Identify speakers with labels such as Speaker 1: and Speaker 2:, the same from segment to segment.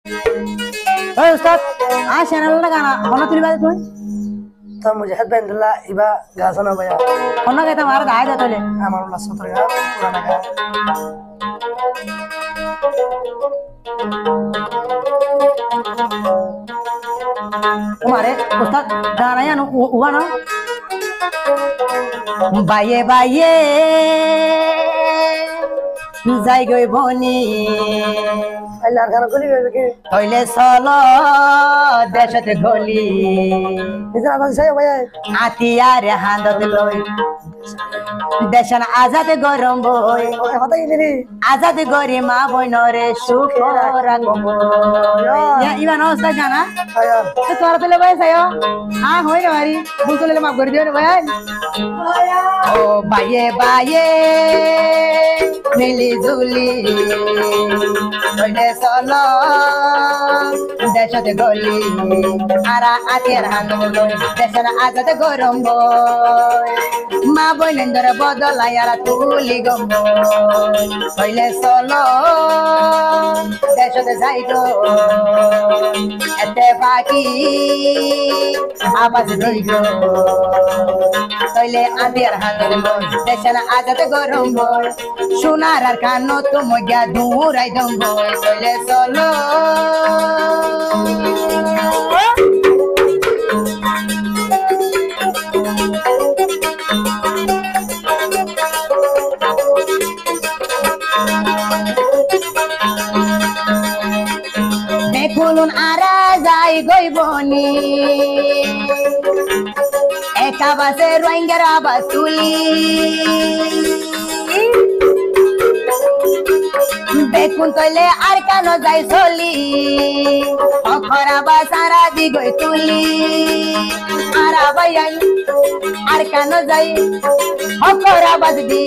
Speaker 1: ओए उस्ताद आज चैनल ना गाना होना तुरी बात तुम
Speaker 2: तो मुझे हद बंदला इबा गासना भैया
Speaker 1: होना कहता हमारा दाई जाता ले
Speaker 2: हमारा लसुतर गा पुराना गा
Speaker 1: तुम्हारे उस्ताद गाना या हुआ ना बाये बाये যাই গই বনি
Speaker 2: আল্লাহর গানা গলি গবে কি
Speaker 1: হইলে চলো দেশতে গলি
Speaker 2: নিজা আবাজ চাই ভাই
Speaker 1: আতিয়ার হান্দত লই দেশন আজাদ গরম বই
Speaker 2: কথা ইনি
Speaker 1: আজাদ গরি মা বইনরে সুখ রাখব ইবান অবস্থা জানা
Speaker 2: আয়া
Speaker 1: তো তোরা তো ভাই সায়ো হ্যাঁ হই রে ভাই বুঝতে লে মাফ করে দিও রে ভাই ও বায়ে বায়ে মিলি জুলি হইলে চলো দেশতে গলি আরা আতিয়ার হান্দত লই দেশন আজাদ গরম বই মা বইনর বদলাই আর তুলি গম্ব হইলে চলো দেশতে যাই গো এতে বাকি আবাজ রই গো হইলে আদিয়ার হাঙ্গর বই দেশন আজাদ গরম বই সোনার আর কানো তুমি গিয়া দূরাই দম বই হইলে চলো দেখুন আরা যাই গইবনি একা বাসে রোহিঙ্গার আবাস তুলি দেখুন তইলে আর কেন যাই চলি অখরা বা সারা দিগই তুলি আরা বাইয়াই আর কেন যাই অখরা বাজ দি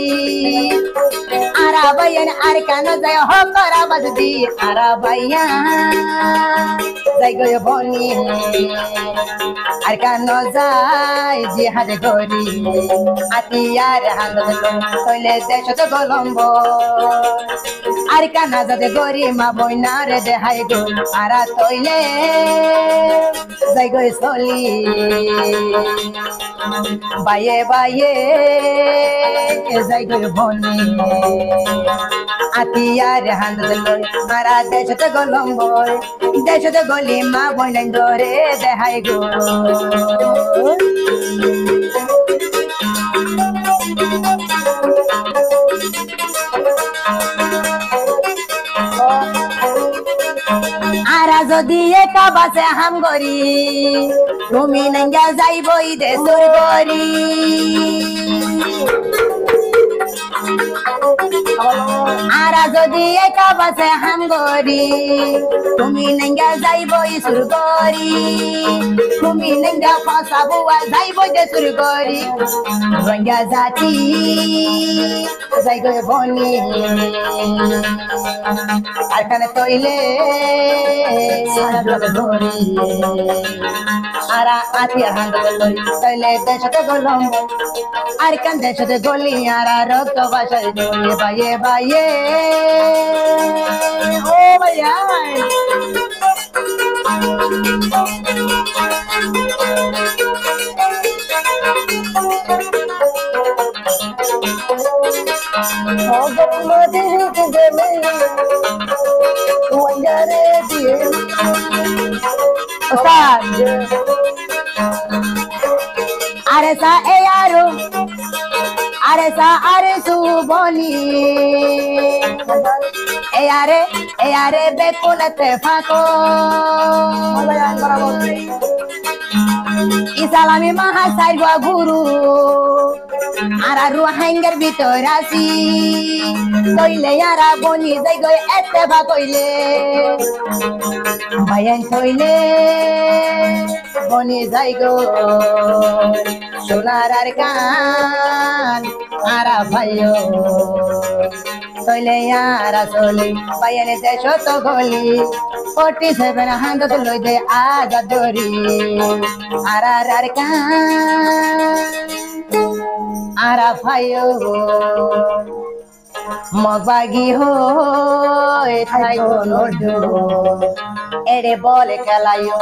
Speaker 1: আরা বাইয়ান আর কেন যাই অখরা বাজ দি আরা বাইয়া যাই গয় বনি আর কেন যাই জিহাদ করি আতিয়ার হালত তইলে দেশত গলম্ব আর কানা যাতে গরি মা বইনা রে দেহাই গো আরা তইলে যাই গই চলি বায়ে বায়ে যাই গই বনি আতিয়ার হান্দত লই আরা দেশতে গলম বই দেশতে গলি মা বইনা রে দেহাই গো আরা যদি একা বাসে হাম গরি তুমি নঙ্গা যাইবই দেশর গরি আরা যদি একা বাসে হাম গরি তুমি নঙ্গা যাইবই সুর গরি তুমি নঙ্গা ফাসাবো যাইবই দেশর গরি রঙ্গা জাতি যাই গো বনি আর কানে তইলে আরা আতিয়া হান্দত লই তইলে দেশতে গলম আর কান দেশতে গলি আরা রক্ত বাসাই দই বায়ে বায়ে ও ভাইয়া আরে সা এ আরো আরে সা আরে সুবনি এ আরে বেকুনতে ফাকো ইসালামি মাহা সাইবা গুরু আরা রোহিঙ্গার ভিতর আসি তইলে আরা বনি যাই গই এতে বা কইলে ভাইয়ান তইলে বনি যাই গো সোনার আর কান আরা ভাইও তইলে আরা চলি ভাইয়ানে দেশ তো গলি 47 হান্দত লই দে আজাদ দরি আরা আর কান আরা ভাইও মগবাগি হই থাই কোন রে বল খেলাইও